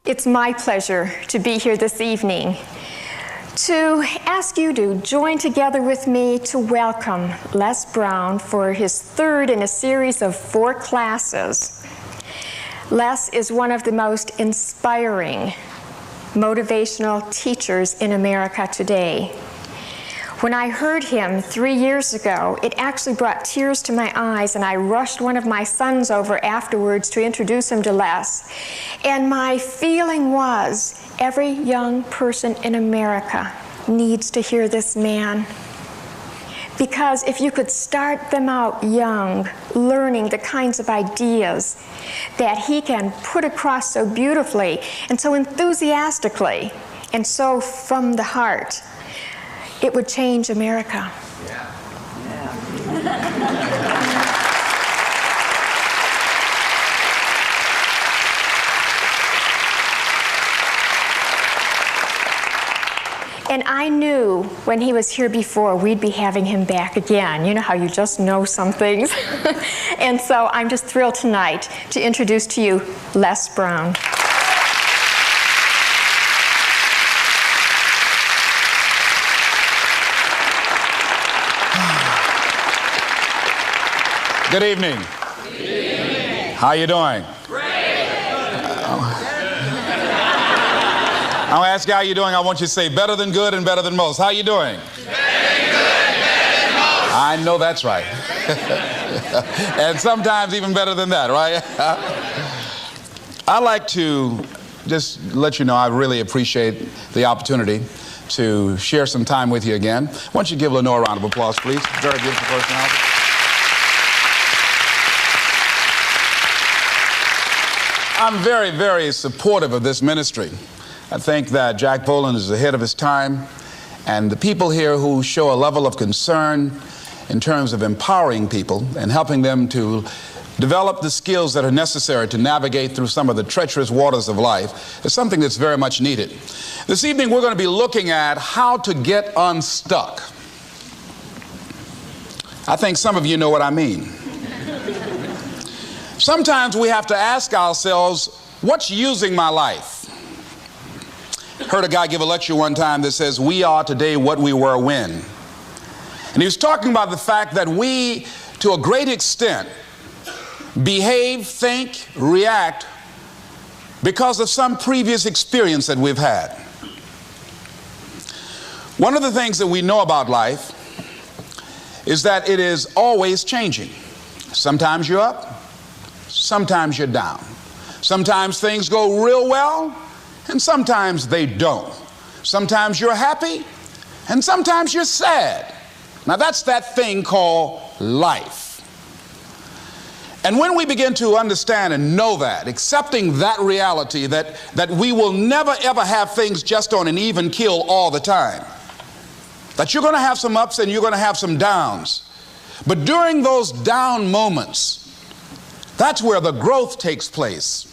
It's my pleasure to be here this evening to ask you to join together with me to welcome Les Brown for his third in a series of 4 classes. Les is one of the most inspiring motivational teachers in America today. When I heard him 3 years ago, it actually brought tears to my eyes, and I rushed one of my sons over afterwards to introduce him to Les. And my feeling was, every young person in America needs to hear this man. Because if you could start them out young, learning the kinds of ideas that he can put across so beautifully and so enthusiastically and so from the heart, it would change America. And I knew when he was here before, we'd be having him back again. You know how you just know some things? And so I'm just thrilled tonight to introduce to you Les Brown. Good evening. Good evening. How you doing? Great. I'll ask you how you doing. I want you to say better than good and better than most. How you doing? Better than good, better than most. I know that's right. And sometimes even better than that, right? I'd like to just let you know I really appreciate the opportunity to share some time with you again. Why don't you give Lenore a round of applause, please? Very beautiful personality. I'm very, very supportive of this ministry. I think that Jack Boland is ahead of his time, and the people here who show a level of concern in terms of empowering people and helping them to develop the skills that are necessary to navigate through some of the treacherous waters of life is something that's very much needed. This evening we're going to be looking at how to get unstuck. I think some of you know what I mean. Sometimes we have to ask ourselves, what's using my life? Heard a guy give a lecture one time that says, we are today what we were when. And he was talking about the fact that we, to a great extent, behave, think, react because of some previous experience that we've had. One of the things that we know about life is that it is always changing. Sometimes you're up. Sometimes you're down. Sometimes things go real well, and sometimes they don't. Sometimes you're happy, and sometimes you're sad. Now that's that thing called life. And when we begin to understand and know that, accepting that reality that we will never ever have things just on an even keel all the time, that you're going to have some ups and you're going to have some downs, but during those down moments, that's where the growth takes place.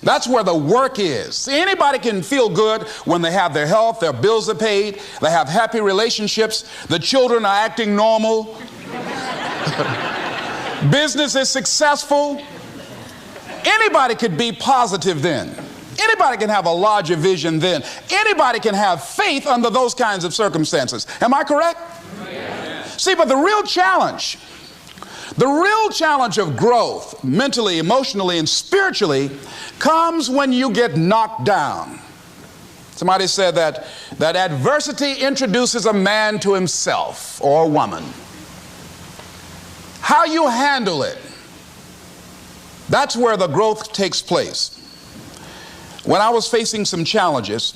That's where the work is. See, anybody can feel good when they have their health, their bills are paid, they have happy relationships, the children are acting normal, business is successful. Anybody could be positive then. Anybody can have a larger vision then. Anybody can have faith under those kinds of circumstances. Am I correct? Yes. See, but the real challenge of growth, mentally, emotionally, and spiritually, comes when you get knocked down. Somebody said that adversity introduces a man to himself or a woman. How you handle it, that's where the growth takes place. When I was facing some challenges,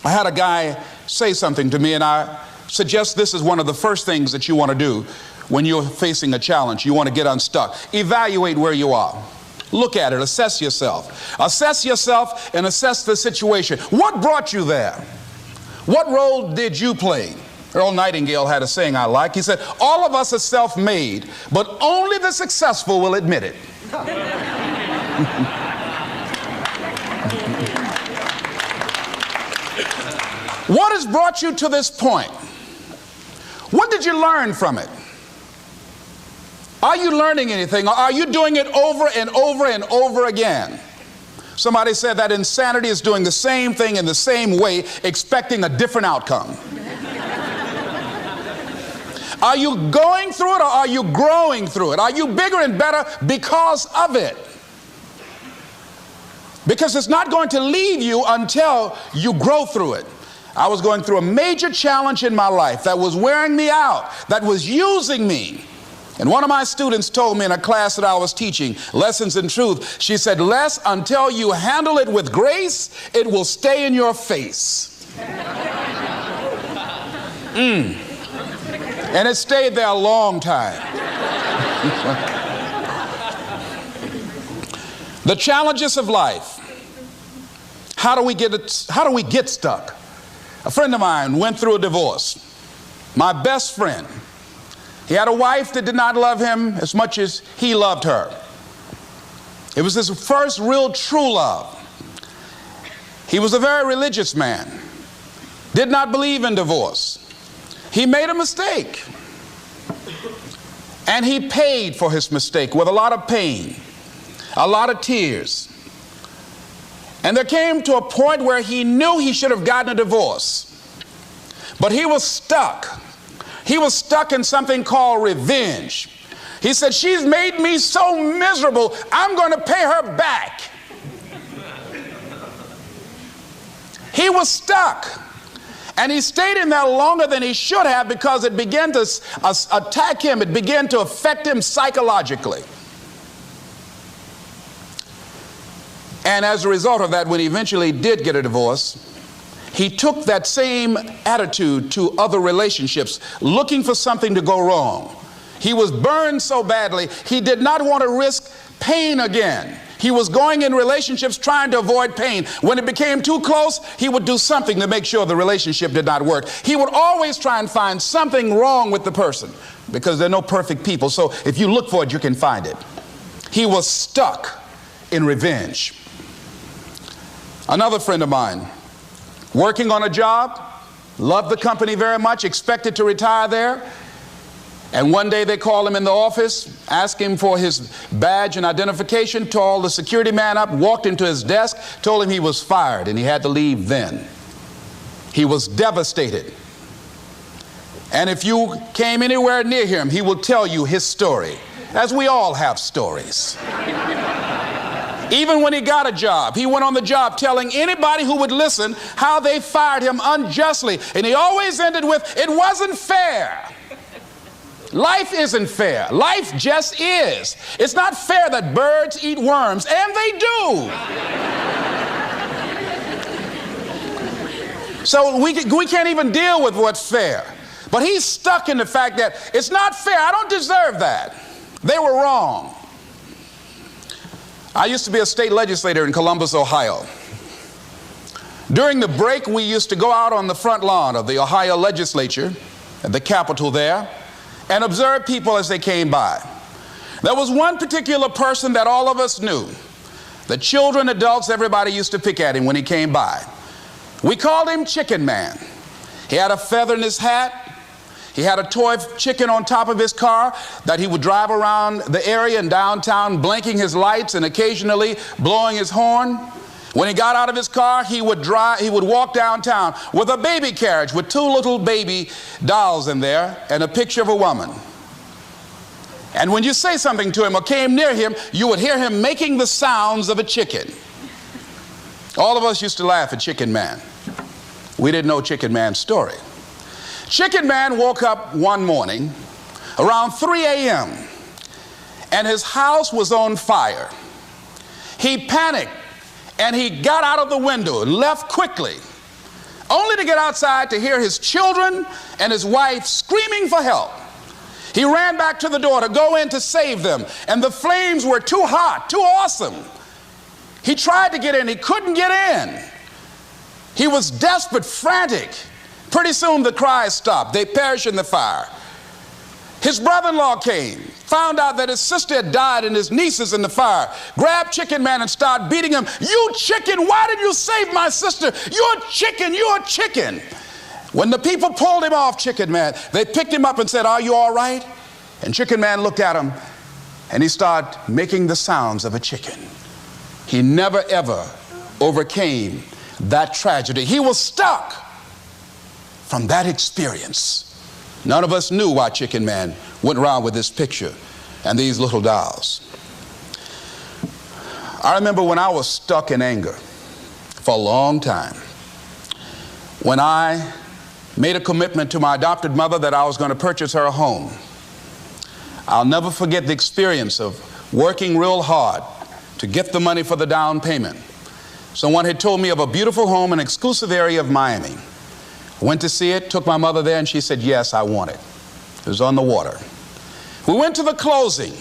I had a guy say something to me, and I suggest this is one of the first things that you want to do when you're facing a challenge. You want to get unstuck. Evaluate where you are. Look at it. Assess yourself. Assess yourself and assess the situation. What brought you there? What role did you play? Earl Nightingale had a saying I like. He said, all of us are self-made, but only the successful will admit it. What has brought you to this point? What did you learn from it? Are you learning anything? Or are you doing it over and over and over again? Somebody said that insanity is doing the same thing in the same way, expecting a different outcome. Are you going through it, or are you growing through it? Are you bigger and better because of it? Because it's not going to leave you until you grow through it. I was going through a major challenge in my life that was wearing me out, that was using me. And one of my students told me in a class that I was teaching, Lessons in Truth, she said, Les, until you handle it with grace, it will stay in your face. And it stayed there a long time. The challenges of life. How do we get stuck? A friend of mine went through a divorce. My best friend. He had a wife that did not love him as much as he loved her. It was his first real true love. He was a very religious man. Did not believe in divorce. He made a mistake. And he paid for his mistake with a lot of pain, a lot of tears. And there came to a point where he knew he should have gotten a divorce. But he was stuck. He was stuck in something called revenge. He said, she's made me so miserable, I'm going to pay her back. He was stuck. And he stayed in there longer than he should have because it began to attack him. It began to affect him psychologically. And as a result of that, when he eventually did get a divorce, he took that same attitude to other relationships, looking for something to go wrong. He was burned so badly, he did not want to risk pain again. He was going in relationships trying to avoid pain. When it became too close, he would do something to make sure the relationship did not work. He would always try and find something wrong with the person because there are no perfect people. So if you look for it, you can find it. He was stuck in revenge. Another friend of mine, working on a job, loved the company very much, expected to retire there. And one day they called him in the office, asked him for his badge and identification, called the security man up, walked into his desk, told him he was fired and he had to leave then. He was devastated. And if you came anywhere near him, he will tell you his story, as we all have stories. Even when he got a job, he went on the job telling anybody who would listen how they fired him unjustly. And he always ended with, it wasn't fair. Life isn't fair. Life just is. It's not fair that birds eat worms, and they do. So we can't even deal with what's fair. But he's stuck in the fact that it's not fair. I don't deserve that. They were wrong. I used to be a state legislator in Columbus, Ohio. During the break, we used to go out on the front lawn of the Ohio legislature, at the Capitol there, and observe people as they came by. There was one particular person that all of us knew. The children, adults, everybody used to pick at him when he came by. We called him Chicken Man. He had a feather in his hat. He had a toy chicken on top of his car that he would drive around the area in downtown, blinking his lights and occasionally blowing his horn. When he got out of his car, he would walk downtown with a baby carriage with two little baby dolls in there and a picture of a woman. And when you say something to him or came near him, you would hear him making the sounds of a chicken. All of us used to laugh at Chicken Man. We didn't know Chicken Man's story. Chicken Man woke up one morning around 3 a.m. and his house was on fire. He panicked and he got out of the window and left quickly, only to get outside to hear his children and his wife screaming for help. He ran back to the door to go in to save them, and the flames were too hot, too awesome. He tried to get in, he couldn't get in. He was desperate, frantic. Pretty soon the cries stopped. They perished in the fire. His brother-in-law came, found out that his sister had died and his nieces in the fire, grabbed Chicken Man and started beating him. You chicken, why did you save my sister? You're chicken, you're chicken. When the people pulled him off Chicken Man, they picked him up and said, are you all right? And Chicken Man looked at him and he started making the sounds of a chicken. he never ever overcame that tragedy. He was stuck from that experience. None of us knew why Chicken Man went around with this picture and these little dolls. I remember when I was stuck in anger for a long time, when I made a commitment to my adopted mother that I was going to purchase her a home. I'll never forget the experience of working real hard to get the money for the down payment. Someone had told me of a beautiful home in an exclusive area of Miami. I went to see it, took my mother there, and she said, yes, I want it. It was on the water. We went to the closing.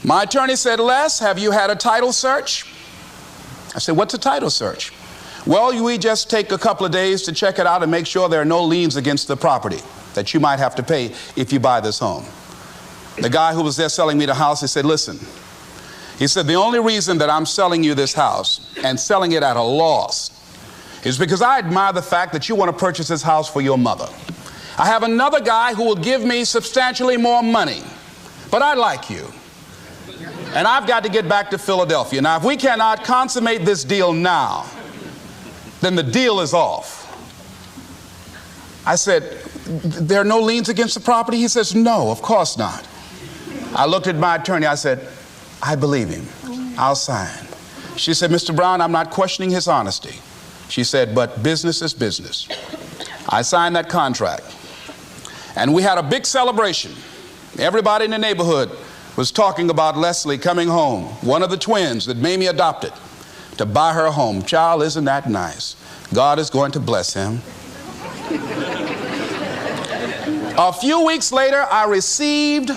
My attorney said, Les, have you had a title search? I said, what's a title search? Well, we just take a couple of days to check it out and make sure there are no liens against the property that you might have to pay if you buy this home. The guy who was there selling me the house, he said, listen, he said, the only reason that I'm selling you this house and selling it at a loss is because I admire the fact that you want to purchase this house for your mother. I have another guy who will give me substantially more money, but I like you. And I've got to get back to Philadelphia. Now, if we cannot consummate this deal now, then the deal is off. I said, there are no liens against the property? He says, no, of course not. I looked at my attorney. I said, I believe him. I'll sign. She said, Mr. Brown, I'm not questioning his honesty. She said, but business is business. I signed that contract. And we had a big celebration. Everybody in the neighborhood was talking about Leslie coming home, one of the twins that Mamie adopted, to buy her a home. Child, isn't that nice? God is going to bless him. A few weeks later, I received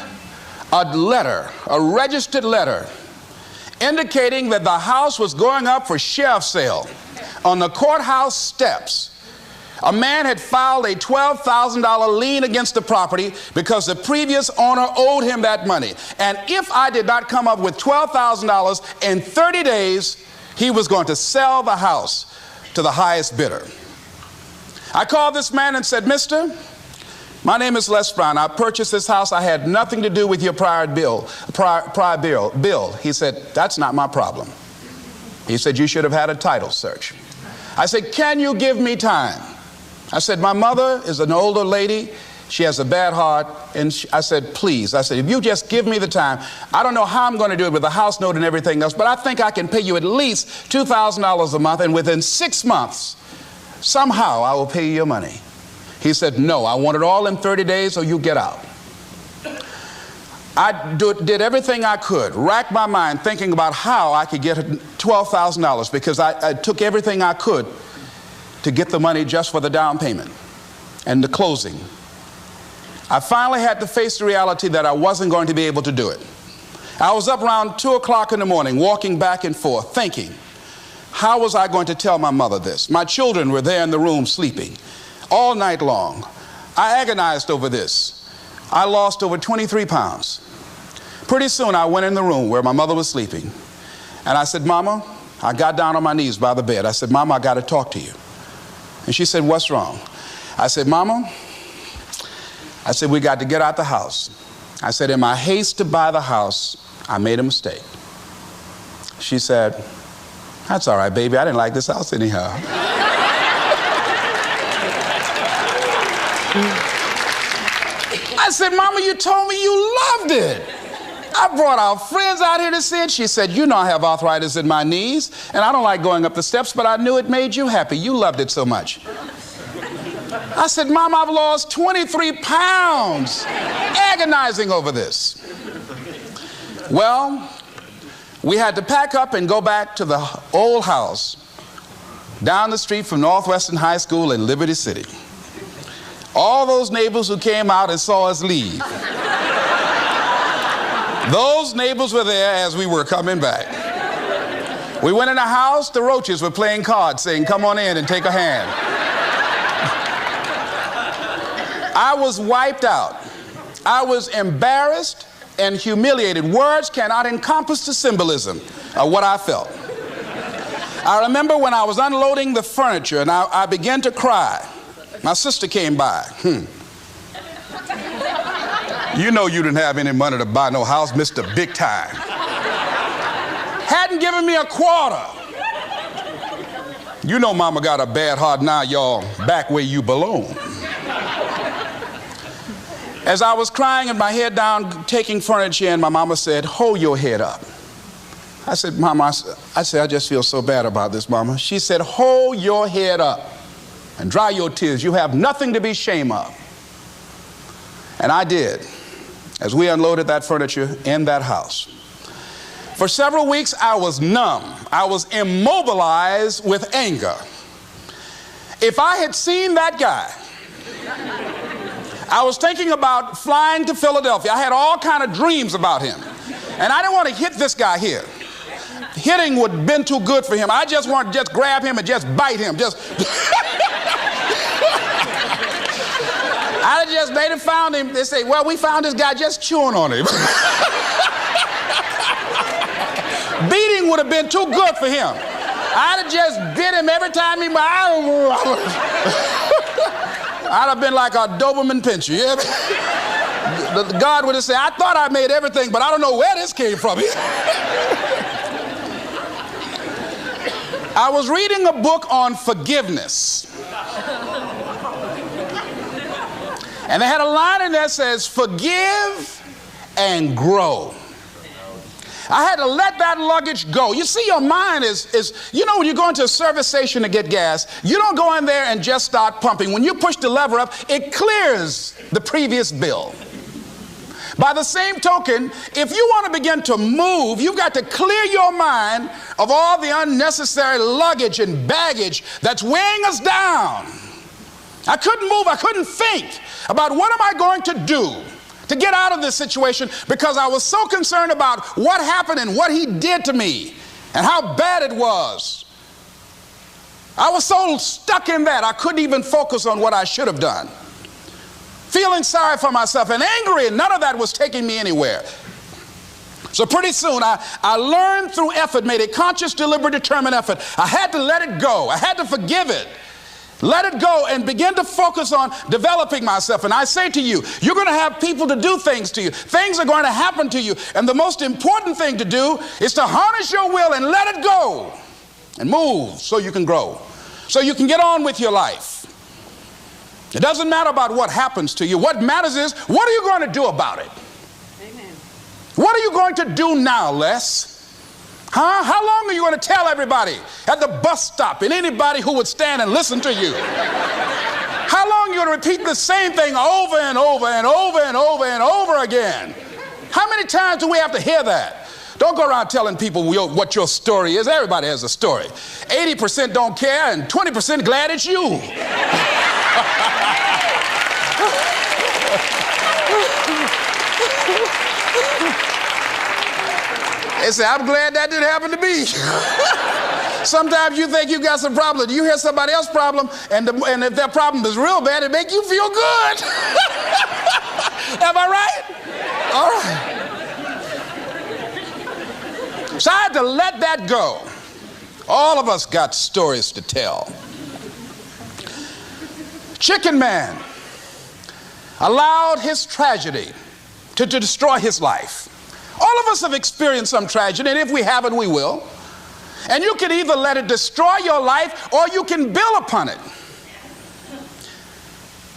a letter, a registered letter, indicating that the house was going up for sheriff's sale on the courthouse steps. A man had filed a $12,000 lien against the property because the previous owner owed him that money. And if I did not come up with $12,000 in 30 days, he was going to sell the house to the highest bidder. I called this man and said, Mister, my name is Les Brown. I purchased this house. I had nothing to do with your prior bill. He said, that's not my problem. He said, you should have had a title search. I said, can you give me time? I said, my mother is an older lady. She has a bad heart. And I said, please. I said, if you just give me the time, I don't know how I'm going to do it with the house note and everything else, but I think I can pay you at least $2,000 a month, and within 6 months, somehow I will pay you your money. He said, no, I want it all in 30 days or you get out. I did everything I could, racked my mind thinking about how I could get $12,000 because I took everything I could to get the money just for the down payment and the closing. I finally had to face the reality that I wasn't going to be able to do it. I was up around 2 o'clock in the morning walking back and forth thinking, how was I going to tell my mother this? My children were there in the room sleeping all night long. I agonized over this. I lost over 23 pounds. Pretty soon I went in the room where my mother was sleeping and I said, Mama, I got down on my knees by the bed. I said, Mama, I got to talk to you. And she said, what's wrong? I said, Mama, I said, we got to get out the house. I said, in my haste to buy the house, I made a mistake. She said, that's all right, baby. I didn't like this house anyhow. I said, Mama, you told me you loved it. I brought our friends out here to see it. She said, you know I have arthritis in my knees, and I don't like going up the steps, but I knew it made you happy. You loved it so much. I said, Mom, I've lost 23 pounds agonizing over this. Well, we had to pack up and go back to the old house down the street from Northwestern High School in Liberty City. All those neighbors who came out and saw us leave, those neighbors were there as we were coming back. We went in the house, the roaches were playing cards saying, come on in and take a hand. I was wiped out. I was embarrassed and humiliated. Words cannot encompass the symbolism of what I felt. I remember when I was unloading the furniture and I began to cry. My sister came by. You know you didn't have any money to buy no house, Mr. Big Time. Had hadn't given me a quarter. You know mama got a bad heart now, y'all, back where you belong. As I was crying and my head down, taking furniture in, my mama said, hold your head up. I said, Mama, I just feel so bad about this, Mama. She said, hold your head up and dry your tears. You have nothing to be ashamed of. And I did, as we unloaded that furniture in that house. For several weeks, I was numb. I was immobilized with anger. If I had seen that guy, I was thinking about flying to Philadelphia. I had all kind of dreams about him. And I didn't want to hit this guy here. Hitting would have been too good for him. I just wanted to just grab him and just bite him. They'd have found him. They say, well, we found this guy just chewing on him. Beating would have been too good for him. I'd have just bit him every time he... I'd have been like a Doberman pincher. Yeah? God would have said, I thought I made everything, but I don't know where this came from. I was reading a book on forgiveness. And they had a line in there that says, forgive and grow. I had to let that luggage go. You see, your mind is, you know, when you go into a service station to get gas, you don't go in there and just start pumping. When you push the lever up, it clears the previous bill. By the same token, if you want to begin to move, you've got to clear your mind of all the unnecessary luggage and baggage that's weighing us down. I couldn't move. I couldn't think about what am I going to do to get out of this situation, because I was so concerned about what happened and what he did to me and how bad it was. I was so stuck in that I couldn't even focus on what I should have done. Feeling sorry for myself and angry, and none of that was taking me anywhere. So pretty soon I learned through effort, made a conscious, deliberate, determined effort. I had to let it go. I had to forgive it. Let it go and begin to focus on developing myself. And I say to you, you're going to have people to do things to you. Things are going to happen to you. And the most important thing to do is to harness your will and let it go and move so you can grow, so you can get on with your life. It doesn't matter about what happens to you. What matters is, what are you going to do about it? Amen. What are you going to do now, Les? Huh? How long are you going to tell everybody at the bus stop and anybody who would stand and listen to you? How long are you going to repeat the same thing over and over and over and over and over again? How many times do we have to hear that? Don't go around telling people what your story is. Everybody has a story. 80% don't care and 20% glad it's you. They say, I'm glad that didn't happen to me. Sometimes you think you got some problem. You hear somebody else's problem, and if their problem is real bad, it makes you feel good. Am I right? All right. So I had to let that go. All of us got stories to tell. Chicken Man allowed his tragedy to destroy his life. All of us have experienced some tragedy, and if we haven't, we will. And you can either let it destroy your life, or you can build upon it.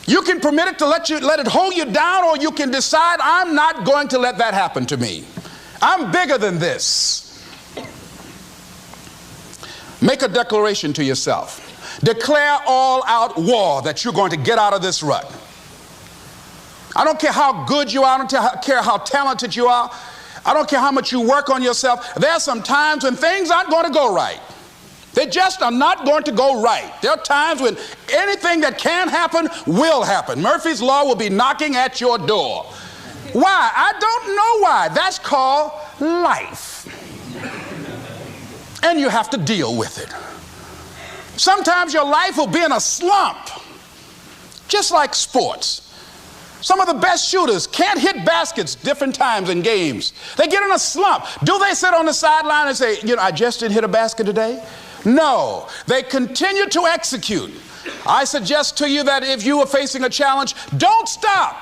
You can permit it to let it hold you down, or you can decide, I'm not going to let that happen to me. I'm bigger than this. Make a declaration to yourself. Declare all-out war that you're going to get out of this rut. I don't care how good you are. I don't care how talented you are. I don't care how much you work on yourself. There are some times when things aren't going to go right. They just are not going to go right. There are times when anything that can happen will happen. Murphy's Law will be knocking at your door. Why? I don't know why. That's called life. And you have to deal with it. Sometimes your life will be in a slump, just like sports. Some of the best shooters can't hit baskets different times in games. They get in a slump. Do they sit on the sideline and say, I just didn't hit a basket today? No, they continue to execute. I suggest to you that if you are facing a challenge, don't stop.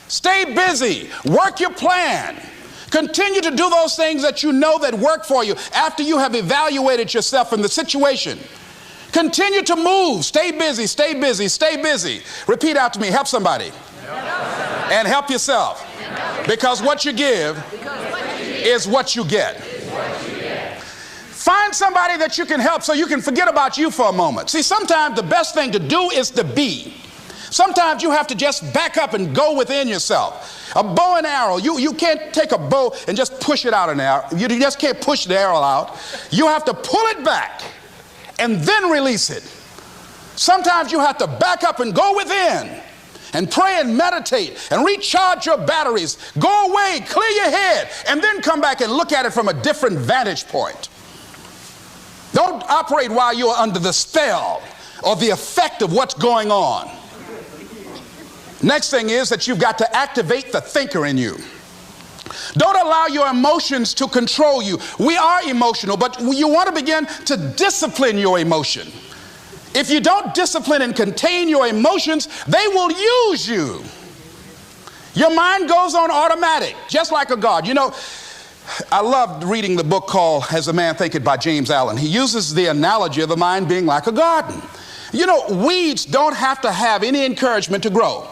Stay busy. Work your plan. Continue to do those things that you know that work for you after you have evaluated yourself in the situation. Continue to move. Stay busy, stay busy, stay busy. Repeat out to me. Help somebody. And help yourself. Because what you give is what you get. Find somebody that you can help so you can forget about you for a moment. See, sometimes the best thing to do is to be. Sometimes you have to just back up and go within yourself. A bow and arrow, you can't take a bow and just push it out an arrow. You just can't push the arrow out. You have to pull it back and then release it. Sometimes you have to back up and go within and pray and meditate and recharge your batteries. Go away, clear your head, and then come back and look at it from a different vantage point. Don't operate while you're under the spell or the effect of what's going on. Next thing is that you've got to activate the thinker in you. Don't allow your emotions to control you. We are emotional, but you want to begin to discipline your emotion. If you don't discipline and contain your emotions, they will use you. Your mind goes on automatic, just like a God. You know, I loved reading the book called As a Man Thinketh by James Allen. He uses the analogy of the mind being like a garden. You know, weeds don't have to have any encouragement to grow.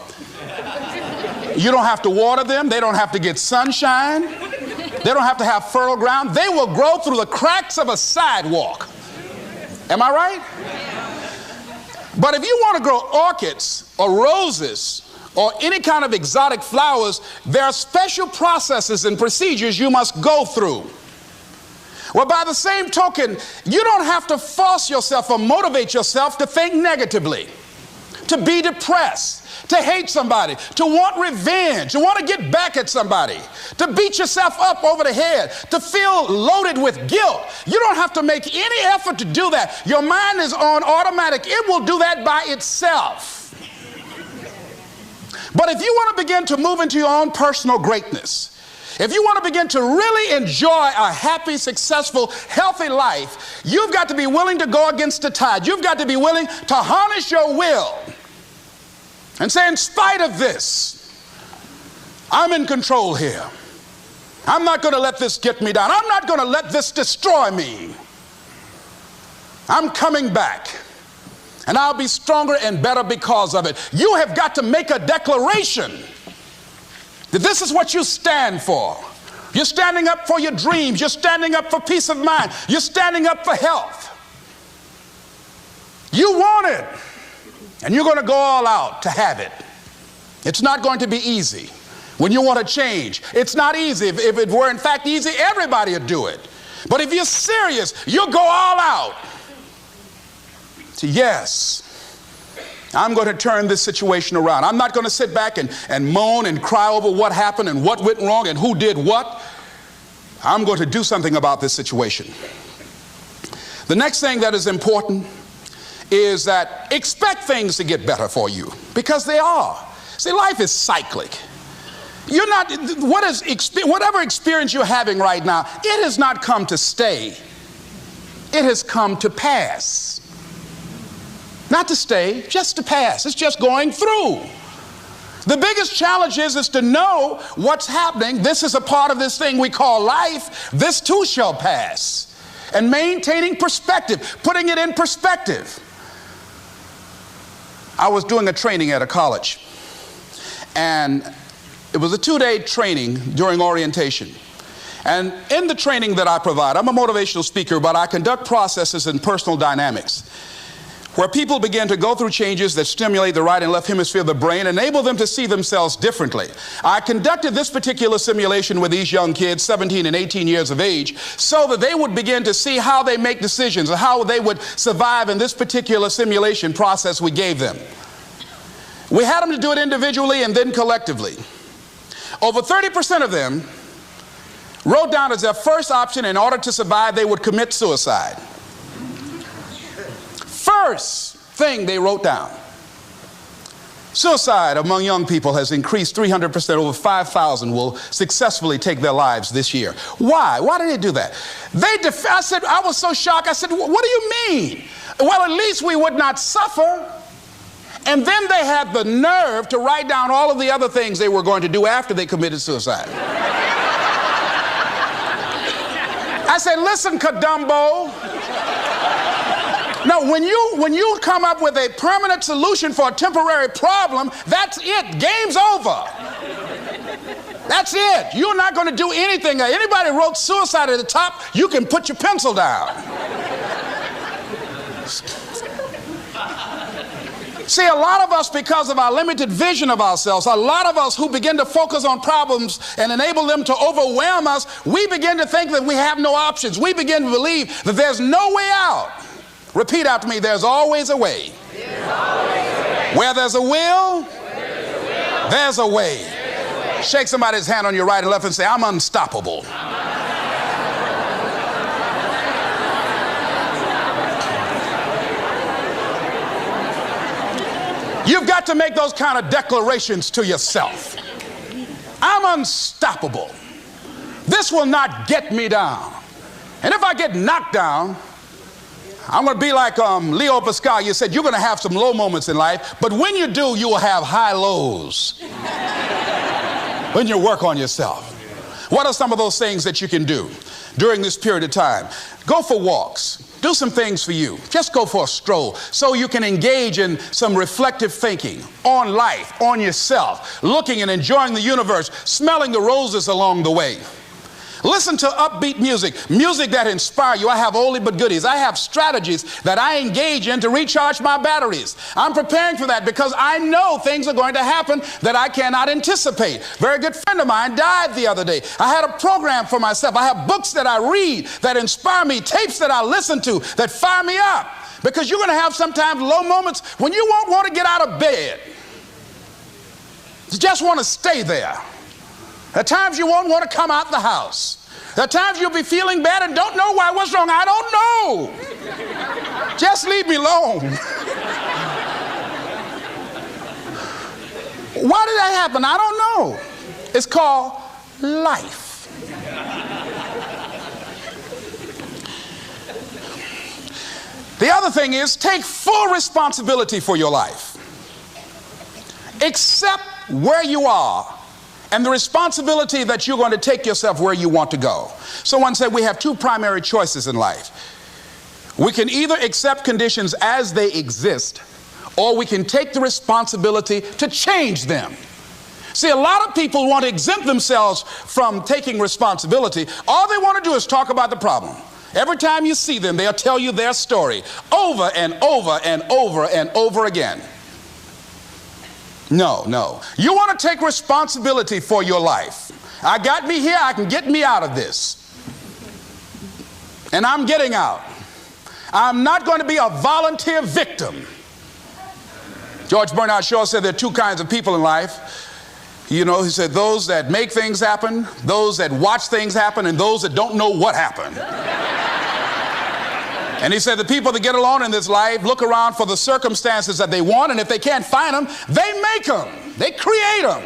You don't have to water them. They don't have to get sunshine. They don't have to have fertile ground. They will grow through the cracks of a sidewalk. Am I right? But if you want to grow orchids or roses or any kind of exotic flowers, there are special processes and procedures you must go through. Well, by the same token, you don't have to force yourself or motivate yourself to think negatively, to be depressed, to hate somebody, to want revenge, to want to get back at somebody, to beat yourself up over the head, to feel loaded with guilt. You don't have to make any effort to do that. Your mind is on automatic. It will do that by itself. But if you want to begin to move into your own personal greatness, if you want to begin to really enjoy a happy, successful, healthy life, you've got to be willing to go against the tide. You've got to be willing to harness your will and say, in spite of this, I'm in control here. I'm not going to let this get me down. I'm not going to let this destroy me. I'm coming back, and I'll be stronger and better because of it. You have got to make a declaration that this is what you stand for. You're standing up for your dreams. You're standing up for peace of mind. You're standing up for health. You want it, and you're going to go all out to have it. It's not going to be easy. When you want to change, it's not easy. If it were in fact easy, everybody would do it. But if you're serious, you'll go all out. So yes, I'm going to turn this situation around. I'm not going to sit back and moan and cry over what happened and what went wrong and who did what. I'm going to do something about this situation. The next thing that is important is that expect things to get better for you, because they are. See, life is cyclic. You're not, whatever experience you're having right now, it has not come to stay. It has come to pass. Not to stay, just to pass. It's just going through. The biggest challenge is to know what's happening. This is a part of this thing we call life. This too shall pass. And maintaining perspective, putting it in perspective. I was doing a training at a college, and it was a 2-day training during orientation. And in the training that I provide, I'm a motivational speaker, but I conduct processes in personal dynamics, where people begin to go through changes that stimulate the right and left hemisphere of the brain, enable them to see themselves differently. I conducted this particular simulation with these young kids, 17 and 18 years of age, so that they would begin to see how they make decisions and how they would survive in this particular simulation process we gave them. We had them to do it individually and then collectively. Over 30% of them wrote down as their first option, in order to survive, they would commit suicide. First thing they wrote down. Suicide among young people has increased 300%. Over 5,000 will successfully take their lives this year. Why? Why did they do that? I said, I was so shocked. I said, what do you mean? Well, at least we would not suffer. And then they had the nerve to write down all of the other things they were going to do after they committed suicide. say, listen, Kadumbo. No, when you come up with a permanent solution for a temporary problem, that's it. Game's over. That's it. You're not going to do anything. Anybody wrote suicide at the top, you can put your pencil down. See, a lot of us, because of our limited vision of ourselves, a lot of us who begin to focus on problems and enable them to overwhelm us, we begin to think that we have no options. We begin to believe that there's no way out. Repeat after me, there's always a way. Where there's a will, there's a way. Shake somebody's hand on your right and left and say, I'm unstoppable. You've got to make those kind of declarations to yourself. I'm unstoppable. This will not get me down. And if I get knocked down, I'm going to be like Leo Pascal. You said you're going to have some low moments in life, but when you do, you will have high lows when you work on yourself. What are some of those things that you can do during this period of time? Go for walks. Do some things for you. Just go for a stroll so you can engage in some reflective thinking on life, on yourself, looking and enjoying the universe, smelling the roses along the way. Listen to upbeat music, music that inspires you. I have oldie but goodies. I have strategies that I engage in to recharge my batteries. I'm preparing for that because I know things are going to happen that I cannot anticipate. A very good friend of mine died the other day. I had a program for myself. I have books that I read that inspire me, tapes that I listen to that fire me up. Because you're going to have sometimes low moments when you won't want to get out of bed. You just want to stay there. At times you won't want to come out the house. At times you'll be feeling bad and don't know why. What's wrong? I don't know. Just leave me alone. Why did that happen? I don't know. It's called life. The other thing is take full responsibility for your life. Accept where you are and the responsibility that you're going to take yourself where you want to go. Someone said we have two primary choices in life. We can either accept conditions as they exist, or we can take the responsibility to change them. See, a lot of people want to exempt themselves from taking responsibility. All they want to do is talk about the problem. Every time you see them, they'll tell you their story over and over and over and over again. No, no. You want to take responsibility for your life. I got me here, I can get me out of this. And I'm getting out. I'm not going to be a volunteer victim. George Bernard Shaw said there are two kinds of people in life. You know, he said those that make things happen, those that watch things happen, and those that don't know what happened. And he said the people that get along in this life look around for the circumstances that they want, and if they can't find them, they make them. They create them.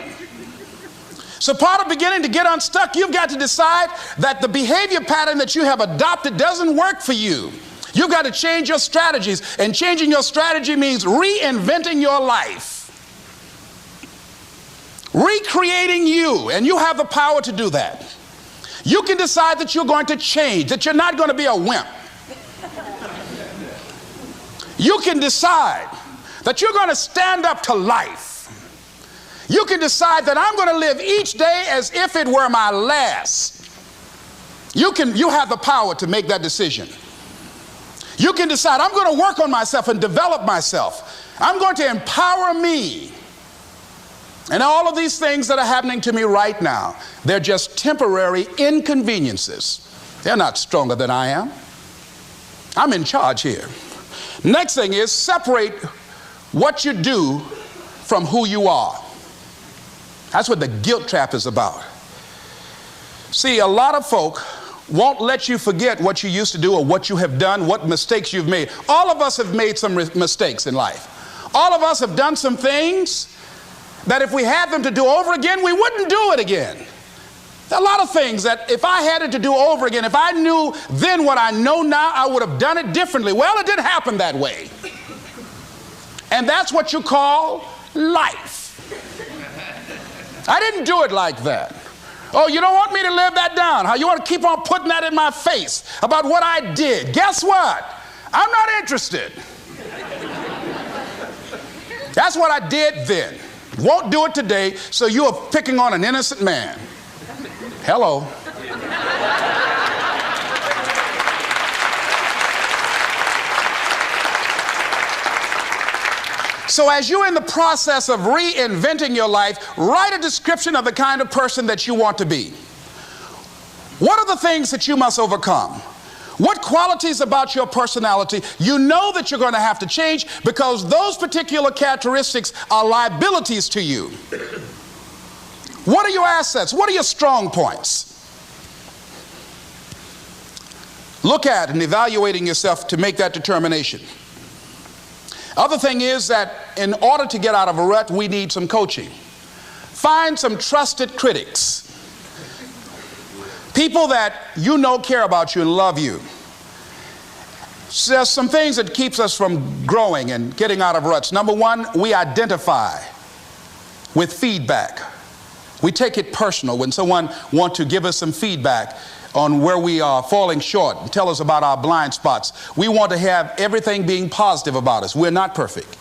So part of beginning to get unstuck, you've got to decide that the behavior pattern that you have adopted doesn't work for you. You've got to change your strategies, and changing your strategy means reinventing your life. Recreating you, and you have the power to do that. You can decide that you're going to change, that you're not going to be a wimp. You can decide that you're going to stand up to life. You can decide that I'm going to live each day as if it were my last. You have the power to make that decision. You can decide I'm going to work on myself and develop myself. I'm going to empower me. And all of these things that are happening to me right now, they're just temporary inconveniences. They're not stronger than I am. I'm in charge here. Next thing is separate what you do from who you are. That's what the guilt trap is about. See, a lot of folk won't let you forget what you used to do or what you have done, what mistakes you've made. All of us have made some mistakes in life. All of us have done some things that if we had them to do over again, we wouldn't do it again. There are a lot of things that if I had it to do over again, if I knew then what I know now, I would have done it differently. Well, it didn't happen that way. And that's what you call life. I didn't do it like that. Oh, you don't want me to live that down? on, how you want to keep on putting that in my face about what I did. Guess what? I'm not interested. That's what I did then. Won't do it today, so you are picking on an innocent man. Hello. So as you're in the process of reinventing your life, write a description of the kind of person that you want to be. What are the things that you must overcome? What qualities about your personality you know that you're going to have to change because those particular characteristics are liabilities to you? What are your assets? What are your strong points? Look at and evaluating yourself to make that determination. Other thing is that in order to get out of a rut, we need some coaching. Find some trusted critics. People that you know care about you and love you. So there's some things that keeps us from growing and getting out of ruts. Number one, we identify with feedback. We take it personal when someone wants to give us some feedback on where we are falling short and tell us about our blind spots. We want to have everything being positive about us. We're not perfect.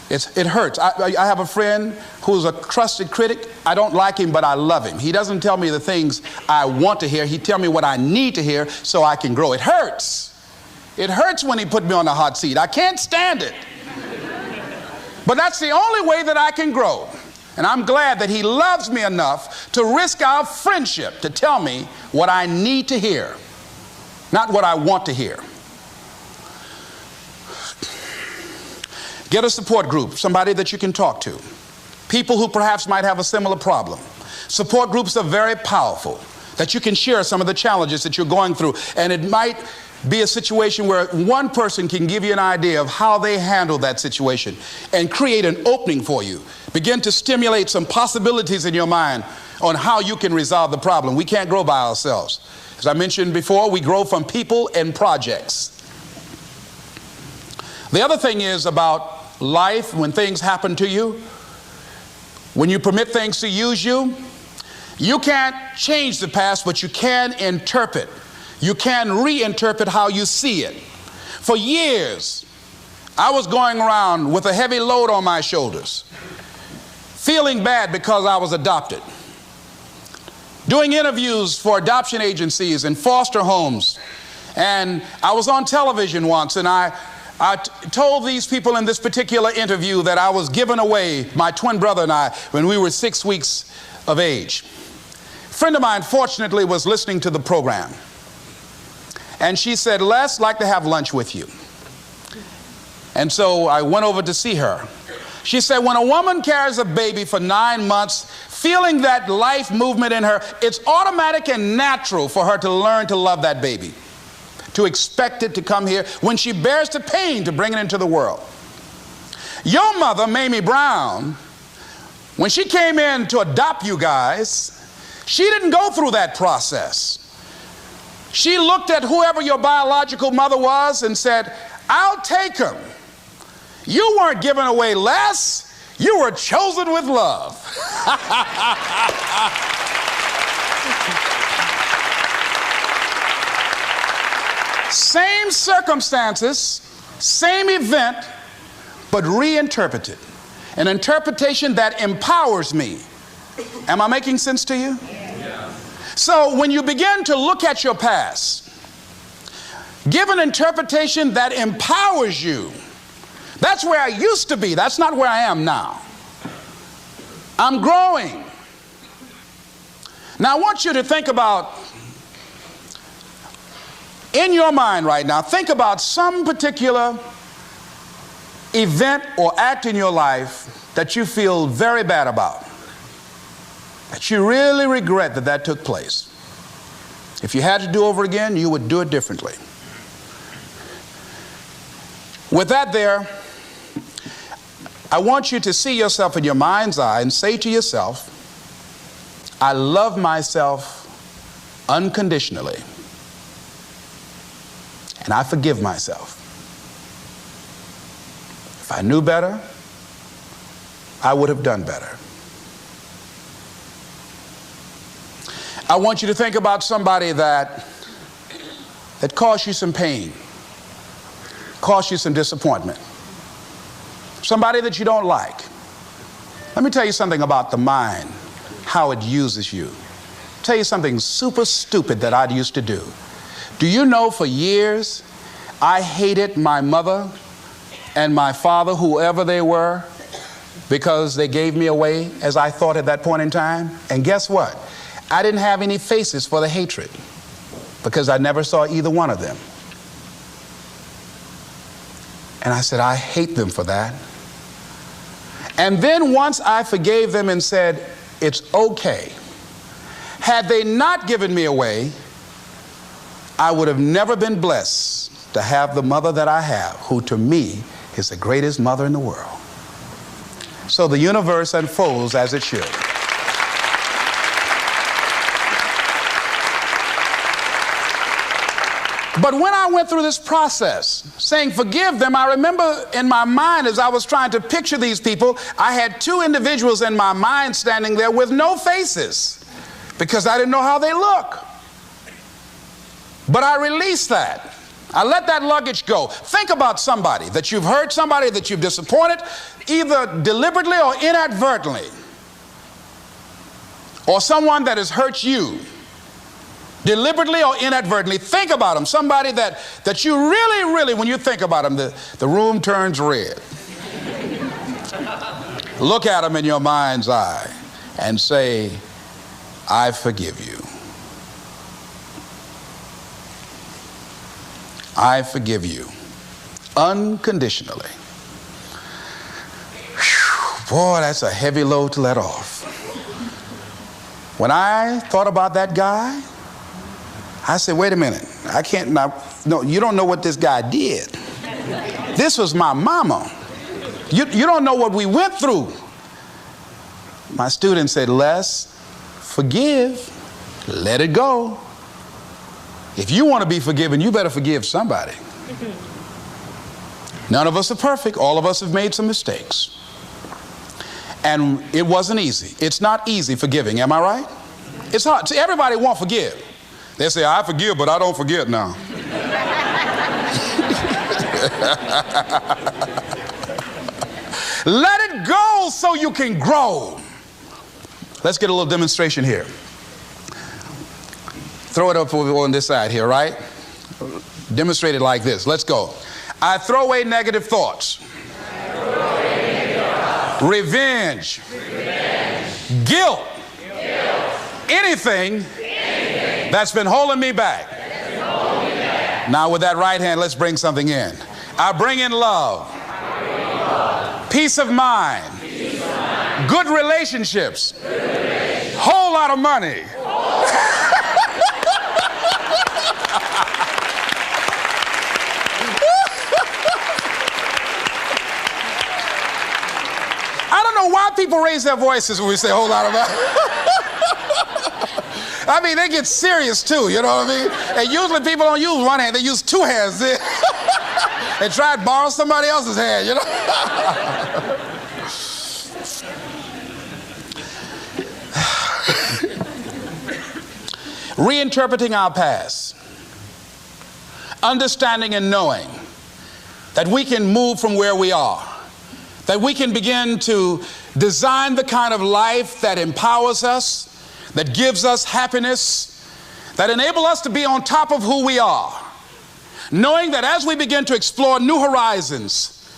It hurts. I have a friend who's a trusted critic. I don't like him, but I love him. He doesn't tell me the things I want to hear. He tells me what I need to hear so I can grow. It hurts. It hurts when he put me on the hot seat. I can't stand it. But that's the only way that I can grow. And I'm glad that he loves me enough to risk our friendship to tell me what I need to hear, not what I want to hear. Get a support group, somebody that you can talk to. People who perhaps might have a similar problem. Support groups are very powerful, that you can share some of the challenges that you're going through. And it might be a situation where one person can give you an idea of how they handle that situation and create an opening for you. Begin to stimulate some possibilities in your mind on how you can resolve the problem. We can't grow by ourselves. As I mentioned before, we grow from people and projects. The other thing is about life, when things happen to you, when you permit things to use you, you can't change the past, but you can interpret. You can reinterpret how you see it. For years, I was going around with a heavy load on my shoulders, feeling bad because I was adopted, doing interviews for adoption agencies and foster homes. And I was on television once, and I told these people in this particular interview that I was giving away my twin brother and I when we were 6 weeks of age. A friend of mine, fortunately, was listening to the program. And she said, Les, I'd like to have lunch with you. And so I went over to see her. She said, when a woman carries a baby for 9 months, feeling that life movement in her, it's automatic and natural for her to learn to love that baby, to expect it to come here when she bears the pain to bring it into the world. Your mother, Mamie Brown, when she came in to adopt you guys, she didn't go through that process. She looked at whoever your biological mother was and said, I'll take him. You weren't given away less. You were chosen with love. Same circumstances, same event, but reinterpreted. An interpretation that empowers me. Am I making sense to you? Yeah. So when you begin to look at your past, give an interpretation that empowers you. That's where I used to be. That's not where I am now. I'm growing. Now I want you to think about, in your mind right now, think about some particular event or act in your life that you feel very bad about, that you really regret that took place. If you had to do over again, you would do it differently. With that there, I want you to see yourself in your mind's eye and say to yourself, I love myself unconditionally, and I forgive myself. If I knew better, I would have done better. I want you to think about somebody that caused you some pain, caused you some disappointment, somebody that you don't like. Let me tell you something about the mind, how it uses you. Tell you something super stupid that I used to do. Do you know for years I hated my mother and my father, whoever they were, because they gave me away as I thought at that point in time? And guess what? I didn't have any faces for the hatred because I never saw either one of them. And I said, I hate them for that. And then once I forgave them and said, it's okay, had they not given me away, I would have never been blessed to have the mother that I have, who to me is the greatest mother in the world. So the universe unfolds as it should. But when I went through this process, saying forgive them, I remember in my mind as I was trying to picture these people, I had two individuals in my mind standing there with no faces because I didn't know how they look. But I released that. I let that luggage go. Think about somebody that you've hurt, somebody that you've disappointed, either deliberately or inadvertently, or someone that has hurt you deliberately or inadvertently. Think about them. Somebody that you really, when you think about them, the room turns red. Look at them in your mind's eye and say, I forgive you. I forgive you unconditionally. Whew, boy, that's a heavy load to let off. When I thought about that guy, I said, wait a minute, I can't, no, you don't know what this guy did. This was my mama. You don't know what we went through. My student said, Les, forgive, let it go. If you want to be forgiven, you better forgive somebody. None of us are perfect. All of us have made some mistakes. And it wasn't easy. It's not easy forgiving, am I right? It's hard. See, everybody won't forgive. They say, I forgive, but I don't forget now. Let it go so you can grow. Let's get a little demonstration here. Throw it up on this side here, right? Demonstrate it like this. Let's go. I throw away negative thoughts. Revenge. Guilt. Anything that's been holding me back. Now with that right hand, let's bring something in. I bring in love. Peace of mind. Good relationships. Whole lot of money. I don't know why people raise their voices when we say a whole lot of money. I mean, they get serious too, you know what I mean? And usually people don't use one hand, they use two hands. They try to borrow somebody else's hand, you know? Reinterpreting our past. Understanding and knowing that we can move from where we are. That we can begin to design the kind of life that empowers us, that gives us happiness, that enable us to be on top of who we are. Knowing that as we begin to explore new horizons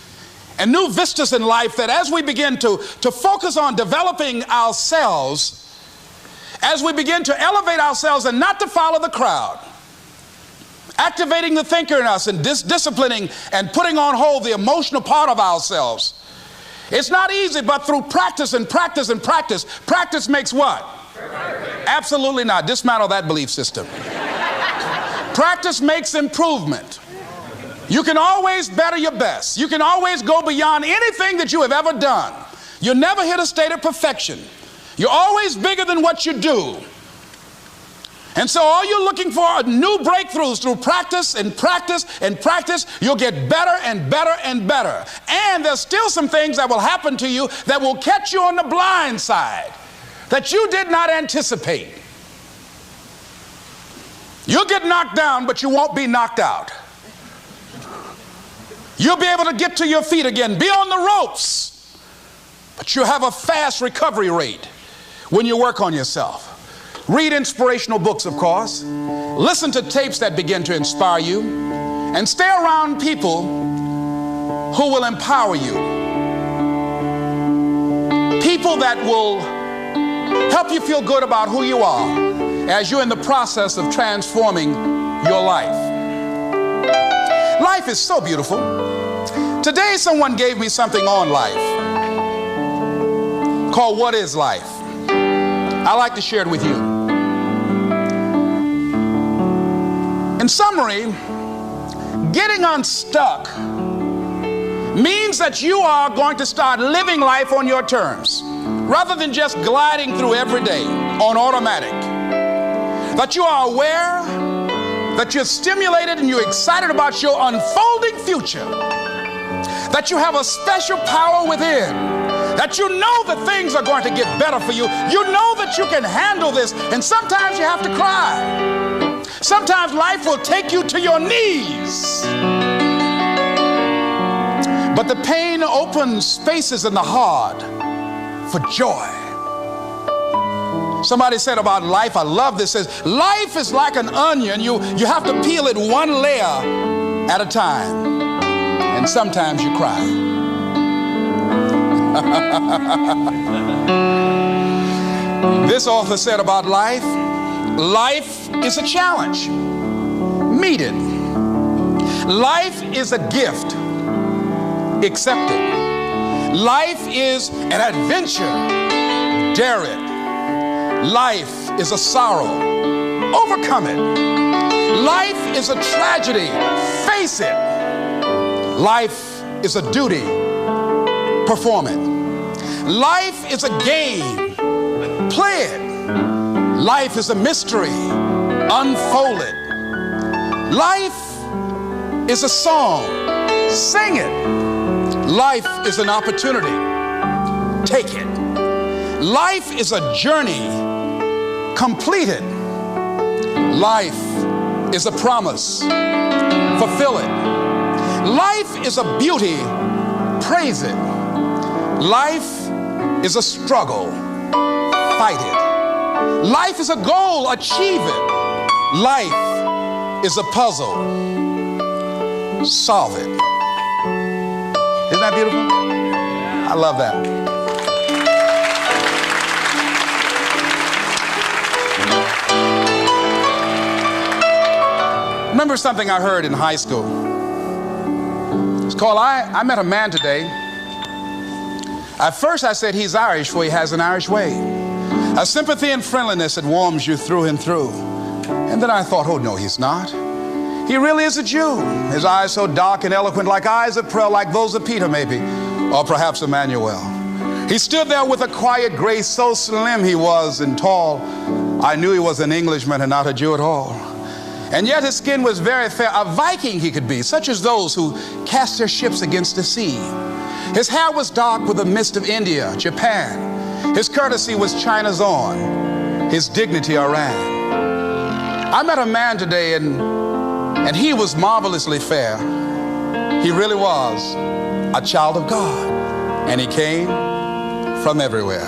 and new vistas in life, that as we begin to focus on developing ourselves, as we begin to elevate ourselves and not to follow the crowd, activating the thinker in us and disciplining and putting on hold the emotional part of ourselves. It's not easy, but through practice and practice and practice, practice makes what? Absolutely not. Dismantle that belief system. Practice makes improvement. You can always better your best. You can always go beyond anything that you have ever done. You'll never hit a state of perfection. You're always bigger than what you do. And so all you're looking for are new breakthroughs through practice and practice and practice. You'll get better and better and better. And there's still some things that will happen to you that will catch you on the blind side that you did not anticipate. You'll get knocked down, but you won't be knocked out. You'll be able to get to your feet again, be on the ropes, but you'll have a fast recovery rate when you work on yourself. Read inspirational books, of course. Listen to tapes that begin to inspire you, and stay around people who will empower you. People that will help you feel good about who you are as you're in the process of transforming your life. Life is so beautiful. Today someone gave me something on life called What is Life? I'd like to share it with you. In summary, getting unstuck means that you are going to start living life on your terms rather than just gliding through every day on automatic. That you are aware, that you're stimulated and you're excited about your unfolding future, that you have a special power within, that you know that things are going to get better for you. You know that you can handle this, and sometimes you have to cry. Sometimes life will take you to your knees. But the pain opens spaces in the heart for joy. Somebody said about life, I love this, says life is like an onion. You have to peel it one layer at a time. And sometimes you cry. This author said about life, life is a challenge. Meet it. Life is a gift. Accept it. Life is an adventure. Dare it. Life is a sorrow. Overcome it. Life is a tragedy. Face it. Life is a duty. Perform it. Life is a game. Play it. Life is a mystery. Unfold it. Life is a song. Sing it. Life is an opportunity. Take it. Life is a journey. Complete it. Life is a promise. Fulfill it. Life is a beauty. Praise it. Life is a struggle. Fight it. Life is a goal. Achieve it. Life is a puzzle. Solve it. Isn't that beautiful? I love that. Remember something I heard in high school. It's called I Met a Man Today. At first I said he's Irish, for he has an Irish way. A sympathy and friendliness that warms you through and through. And then I thought, oh no, he's not. He really is a Jew. His eyes so dark and eloquent, like eyes of pearl, like those of Peter maybe, or perhaps Emmanuel. He stood there with a quiet grace, so slim he was and tall. I knew he was an Englishman and not a Jew at all. And yet his skin was very fair, a Viking he could be, such as those who cast their ships against the sea. His hair was dark with the mist of India, Japan. His courtesy was China's own, his dignity Iran. I met a man today and he was marvelously fair. He really was a child of God, and he came from everywhere.